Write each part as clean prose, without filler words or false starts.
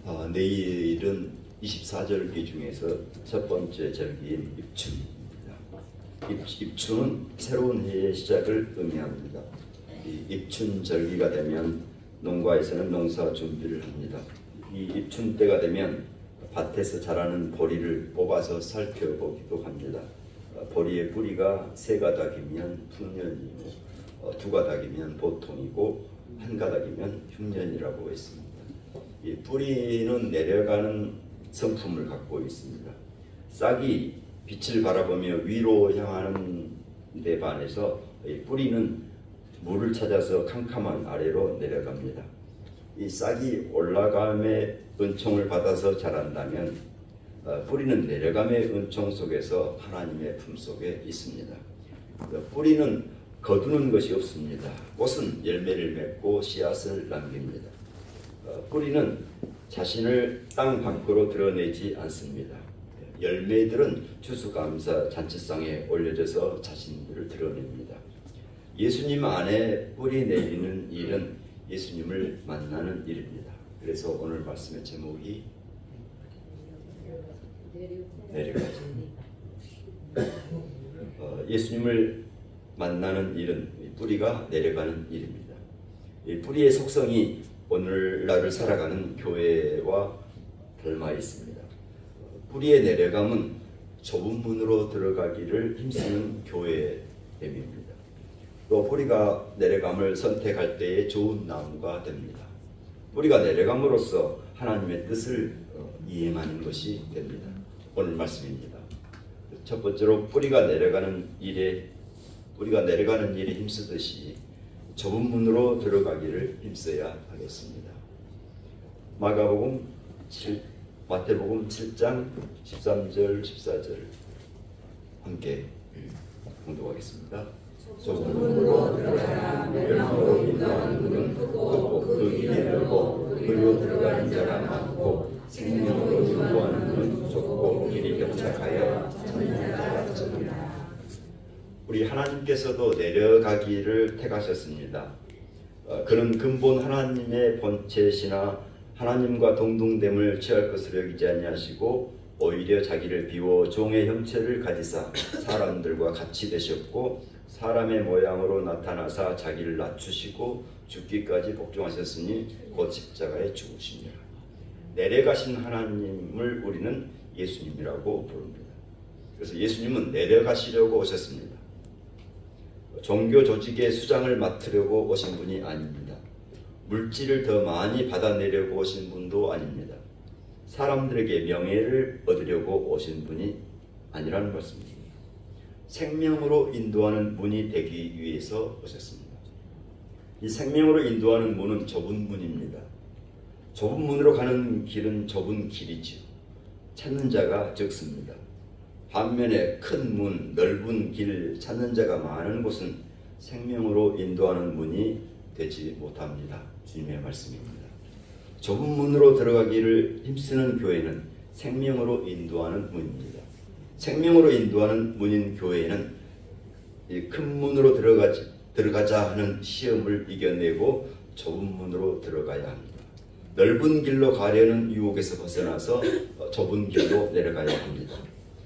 내일은 24절기 중에서 첫 번째 절기인 입춘입니다. 입춘은 새로운 해의 시작을 의미합니다. 이 입춘 절기가 되면 농가에서는 농사 준비를 합니다. 이 입춘 때가 되면 밭에서 자라는 보리를 뽑아서 살펴보기도 합니다. 보리의 뿌리가 세 가닥이면 풍년이고 두 가닥이면 보통이고 한 가닥이면 흉년이라고 했습니다. 이 뿌리는 내려가는 성품을 갖고 있습니다. 싹이 빛을 바라보며 위로 향하는 데 반해서 이 뿌리는 물을 찾아서 캄캄한 아래로 내려갑니다. 이 싹이 올라감의 은총을 받아서 자란다면 뿌리는 내려감의 은총 속에서 하나님의 품속에 있습니다. 뿌리는 거두는 것이 없습니다. 꽃은 열매를 맺고 씨앗을 남깁니다. 뿌리는 자신을 땅 밖으로 드러내지 않습니다. 열매들은 추수감사 잔치상에 올려져서 자신들을 드러냅니다. 예수님 안에 뿌리 내리는 일은 예수님을 만나는 일입니다. 그래서 오늘 말씀의 제목이 내려가자. 예수님을 만나는 일은 뿌리가 내려가는 일입니다. 이 뿌리의 속성이 오늘날을 살아가는 교회와 닮아 있습니다. 뿌리의 내려감은 좁은 문으로 들어가기를 힘쓰는 교회의 의미입니다. 또 뿌리가 내려감을 선택할 때에 좋은 나무가 됩니다. 뿌리가 내려감으로써 하나님의 뜻을 이행하는 것이 됩니다. 오늘 말씀입니다. 첫 번째로 뿌리가 내려가는 일에 힘쓰듯이 좁은 문으로 들어가기를 힘써야 하겠습니다. 마태복음 7장 13절 14절 함께 공독하겠습니다. 좁은 문으로 들어가라. 멸망으로 인도하는 문은 크고 그 길이 넓고 그리로 들어가는 자가 많고 생명으로 인도하는 문은 좁고 길이 협착하여 찾는 자가 적으리라. 우리 하나님께서도 내려가기를 택하셨습니다. 그는 근본 하나님의 본체시나 하나님과 동등됨을 취할 것으로 여기지 아니하시고 오히려 자기를 비워 종의 형체를 가지사 사람들과 같이 되셨고 사람의 모양으로 나타나사 자기를 낮추시고 죽기까지 복종하셨으니 곧 십자가에 죽으시니라. 내려가신 하나님을 우리는 예수님이라고 부릅니다. 그래서 예수님은 내려가시려고 오셨습니다. 종교 조직의 수장을 맡으려고 오신 분이 아닙니다. 물질을 더 많이 받아내려고 오신 분도 아닙니다. 사람들에게 명예를 얻으려고 오신 분이 아니라는 말씀입니다. 생명으로 인도하는 문이 되기 위해서 오셨습니다. 이 생명으로 인도하는 문은 좁은 문입니다. 좁은 문으로 가는 길은 좁은 길이지요. 찾는 자가 적습니다. 반면에 큰 문, 넓은 길 찾는 자가 많은 곳은 생명으로 인도하는 문이 되지 못합니다. 주님의 말씀입니다. 좁은 문으로 들어가기를 힘쓰는 교회는 생명으로 인도하는 문입니다. 생명으로 인도하는 문인 교회는 이 큰 문으로 들어가자 하는 시험을 이겨내고 좁은 문으로 들어가야 합니다. 넓은 길로 가려는 유혹에서 벗어나서 좁은 길로 내려가야 합니다.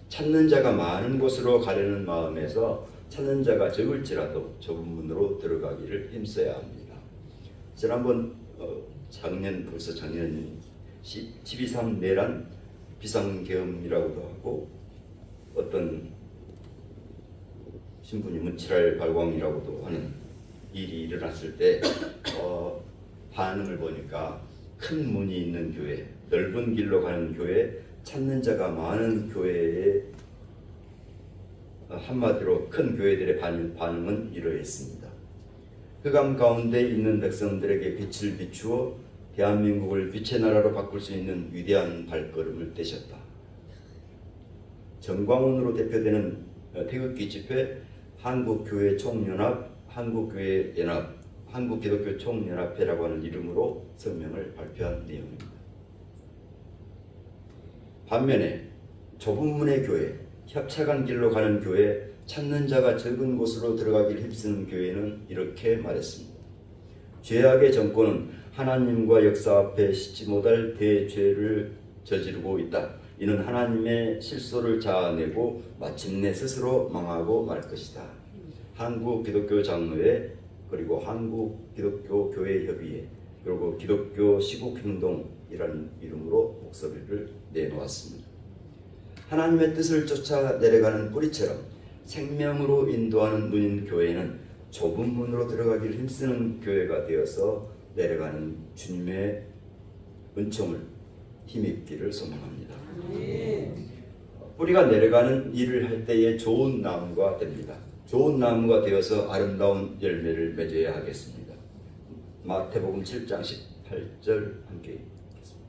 찾는 자가 많은 곳으로 가려는 마음에서 찾는 자가 적을지라도 좁은 문으로 들어가기를 힘써야 합니다. 지난번 벌써 작년 12.3 내란 비상계엄이라고도 하고 어떤 신부님은 7할 발광이라고도 하는 일이 일어났을 때 반응을 보니까 큰 문이 있는 교회, 넓은 길로 가는 교회, 찾는 자가 많은 교회에 한마디로 큰 교회들의 반응은 이러했습니다. 흑암 가운데 있는 백성들에게 빛을 비추어 대한민국을 빛의 나라로 바꿀 수 있는 위대한 발걸음을 떼셨다. 정광훈으로 대표되는 태극기 집회, 한국교회 총연합, 한국교회 연합, 한국기독교 총연합회라고 하는 이름으로 성명을 발표한 내용입니다. 반면에 좁은 문의 교회, 협착한 길로 가는 교회, 찾는 자가 적은 곳으로 들어가기를 힘쓰는 교회는 이렇게 말했습니다. 죄악의 정권은 하나님과 역사 앞에 씻지 못할 대죄를 저지르고 있다. 이는 하나님의 실소를 자아내고 마침내 스스로 망하고 말 것이다. 한국 기독교 장로회, 그리고 한국 기독교 교회 협의회, 그리고 기독교 시국행동이라는 이름으로 목소리를 내놓았습니다. 하나님의 뜻을 쫓아 내려가는 뿌리처럼 생명으로 인도하는 문인 교회는 좁은 문으로 들어가기를 힘쓰는 교회가 되어서 내려가는 주님의 은총을 힘입기를 소망합니다. 뿌리가 내려가는 일을 할 때에 좋은 나무가 됩니다. 좋은 나무가 되어서 아름다운 열매를 맺어야 하겠습니다. 마태복음 7장 18절 함께 읽겠습니다.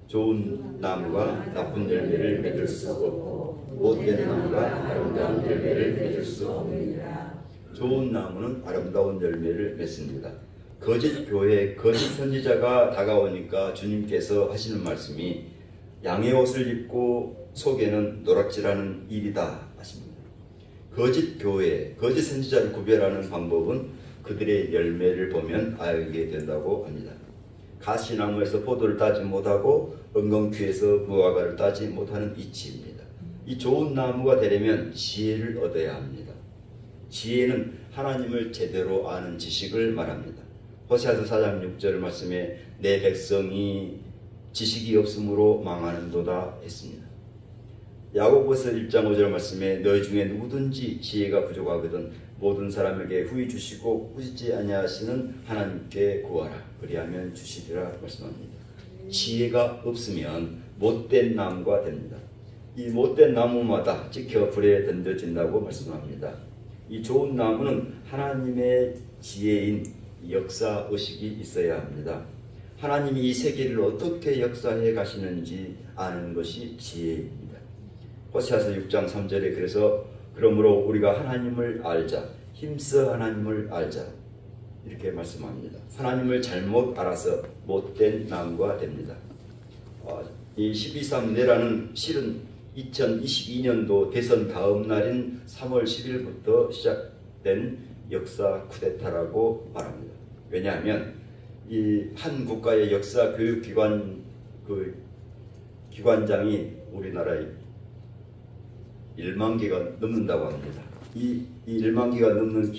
좋은 나무가 나쁜 열매를 맺을 수 없고 못된 나무가 아름다운 열매를 맺을 수 없느니라. 좋은 나무는 아름다운 열매를 맺습니다. 거짓 교회, 거짓 선지자가 다가오니까 주님께서 하시는 말씀이 양의 옷을 입고 속에는 노략질하는 일이다 하십니다. 거짓 교회, 거짓 선지자를 구별하는 방법은 그들의 열매를 보면 알게 된다고 합니다. 가시나무에서 포도를 따지 못하고 엉겅퀴에서 무화과를 따지 못하는 이치입니다. 이 좋은 나무가 되려면 지혜를 얻어야 합니다. 지혜는 하나님을 제대로 아는 지식을 말합니다. 호세아서 4장 6절 말씀에 내 백성이 지식이 없으므로 망하는도다 했습니다. 야고보서 1장 5절 말씀에 너희 중에 누구든지 지혜가 부족하거든 모든 사람에게 후히 주시고 꾸짖지 아니하시는 하나님께 구하라 그리하면 주시리라 말씀합니다. 지혜가 없으면 못된 나무가 됩니다. 이 못된 나무마다 찍혀 불에 던져진다고 말씀합니다. 이 좋은 나무는 하나님의 지혜인 역사의식이 있어야 합니다. 하나님이 이 세계를 어떻게 역사해 가시는지 아는 것이 지혜입니다. 호세아서 6장 3절에 그러므로 우리가 하나님을 알자, 힘써 하나님을 알자 이렇게 말씀합니다. 하나님을 잘못 알아서 못된 나무가 됩니다. 이 12.3내라는 실은 2022년도 대선 다음 날인 3월 10일부터 시작된 역사 쿠데타라고 말합니다. 왜냐하면 이 한 국가의 역사 교육기관 기관장이 우리나라에 1만 개가 넘는다고 합니다. 이 1만 개가 넘는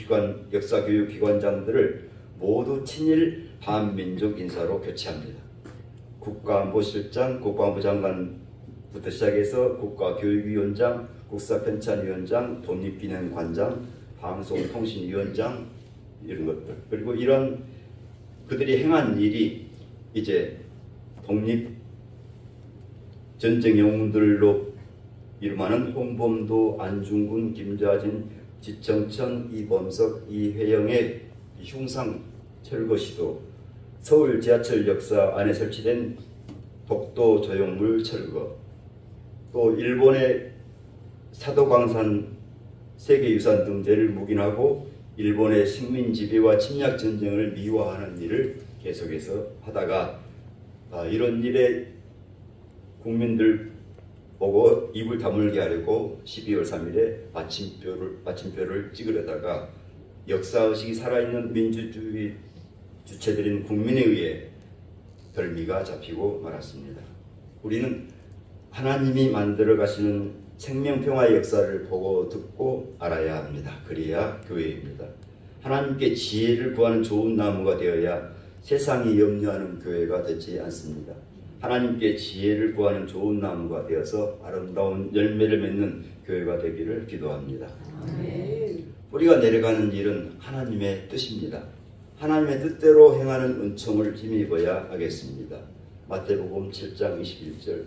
역사 교육 기관장들을 모두 친일 반민족 인사로 교체합니다. 국가안보실장, 국방부 장관부터 시작해서 국가교육위원장, 국사편찬위원장, 독립기념관장, 방송통신위원장 이런 것들, 그리고 이런 그들이 행한 일이 이제 독립 전쟁 영웅들로 이름하는 홍범도, 안중근, 김좌진, 지청천, 이범석, 이회영의 흉상 철거시도, 서울 지하철 역사 안에 설치된 독도 조형물 철거, 또 일본의 사도광산 세계유산 등재를 묵인하고 일본의 식민 지배와 침략 전쟁을 미화하는 일을 계속해서 하다가 이런 일에 국민들 보고 입을 다물게 하려고 12월 3일에 마침표를 찍으려다가 역사의식이 살아있는 민주주의 주체들인 국민에 의해 덜미가 잡히고 말았습니다. 우리는 하나님이 만들어 가시는 생명평화의 역사를 보고 듣고 알아야 합니다. 그래야 교회입니다. 하나님께 지혜를 구하는 좋은 나무가 되어야 세상이 염려하는 교회가 되지 않습니다. 하나님께 지혜를 구하는 좋은 나무가 되어서 아름다운 열매를 맺는 교회가 되기를 기도합니다. 아멘. 뿌리가 내려가는 일은 하나님의 뜻입니다. 하나님의 뜻대로 행하는 은총을 힘입어야 하겠습니다. 마태복음 7장 21절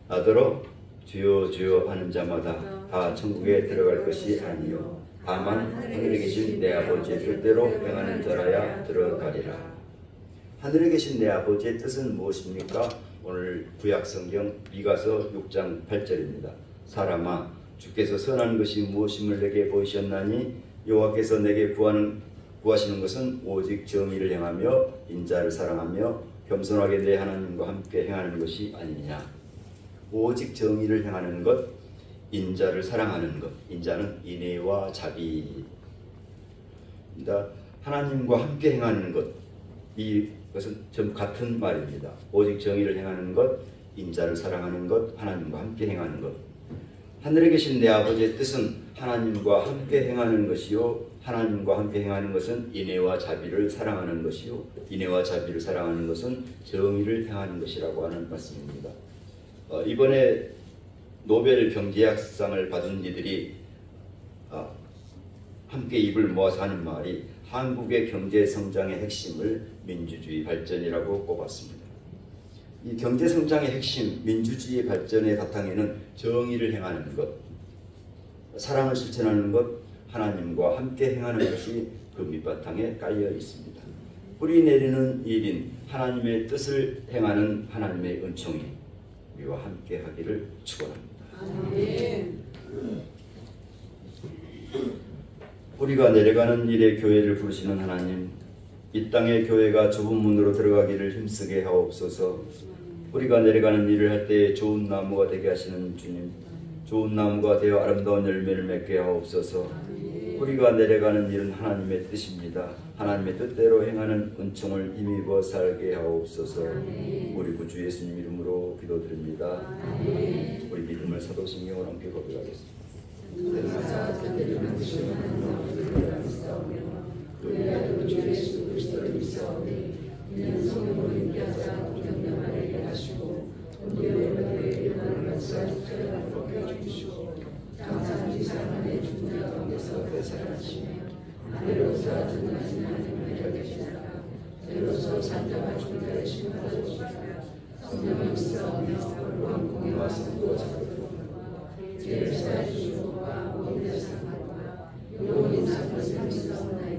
나더러 주여 주여 하는 자마다 다 천국에 들어갈 것이 아니요 다만 하늘에 계신 내 아버지의 뜻대로 행하는 자라야 들어가리라. 하늘에 계신 내 아버지의 뜻은 무엇입니까? 오늘 구약성경 미가서 6장 8절입니다. 사람아 주께서 선한 것이 무엇임을 내게 보이셨나니 여호와께서 내게 구하시는 것은 오직 정의를 행하며 인자를 사랑하며 겸손하게 내 하나님과 함께 행하는 것이 아니냐. 오직 정의를 행하는 것, 인자를 사랑하는 것. 인자는 인애와 자비입니다. 하나님과 함께 행하는 것, 이것은 전부 같은 말입니다. 오직 정의를 행하는 것, 인자를 사랑하는 것, 하나님과 함께 행하는 것. 하늘에 계신 내 아버지의 뜻은 하나님과 함께 행하는 것이요, 하나님과 함께 행하는 것은 인애와 자비를 사랑하는 것이요, 인애와 자비를 사랑하는 것은 정의를 행하는 것이라고 하는 말씀입니다. 이번에 노벨 경제학상을 받은 이들이 함께 입을 모아서 하는 말이 한국의 경제 성장의 핵심을 민주주의 발전이라고 꼽았습니다. 이 경제 성장의 핵심, 민주주의 발전의 바탕에는 정의를 행하는 것, 사랑을 실천하는 것, 하나님과 함께 행하는 것이 그 밑바탕에 깔려 있습니다. 뿌리 내리는 일인 하나님의 뜻을 행하는 하나님의 은총이 우리와 함께 하기를 축원합니다. 아멘. 뿌리가 내려가는 일에 교회를 부르시는 하나님, 이 땅의 교회가 좁은 문으로 들어가기를 힘쓰게 하옵소서. 뿌리가 내려가는 일을 할 때 좋은 나무가 되게 하시는 주님, 좋은 나무가 되어 아름다운 열매를 맺게 하옵소서. 뿌리가 내려가는 일은 하나님의 뜻입니다. 하나님의 뜻대로 행하는 은총을 힘입어 살게 하옵소서. 우리 구주 예수님 이름으로 기도드립니다. 우리 믿음을 사도신경으로 함께 고백하겠습니다. 우리가 주 예수 그리스도를 믿사오니 이는 성령으로 인도하사 경영하게 하시고 은혜의 일만을 받사 육체를 벗겨 주시고 장사지 사람의 죽는 가운데서 되살아나시며 하늘로서 전능하신 하나님을 계시다가 저로서 산자와 죽은 자를 심판하시다가 성령을 믿사오며 왕궁에 와서 구원하고 죄를 사해 주시고 모든 상관과 영원히 상관을 믿사오나이다.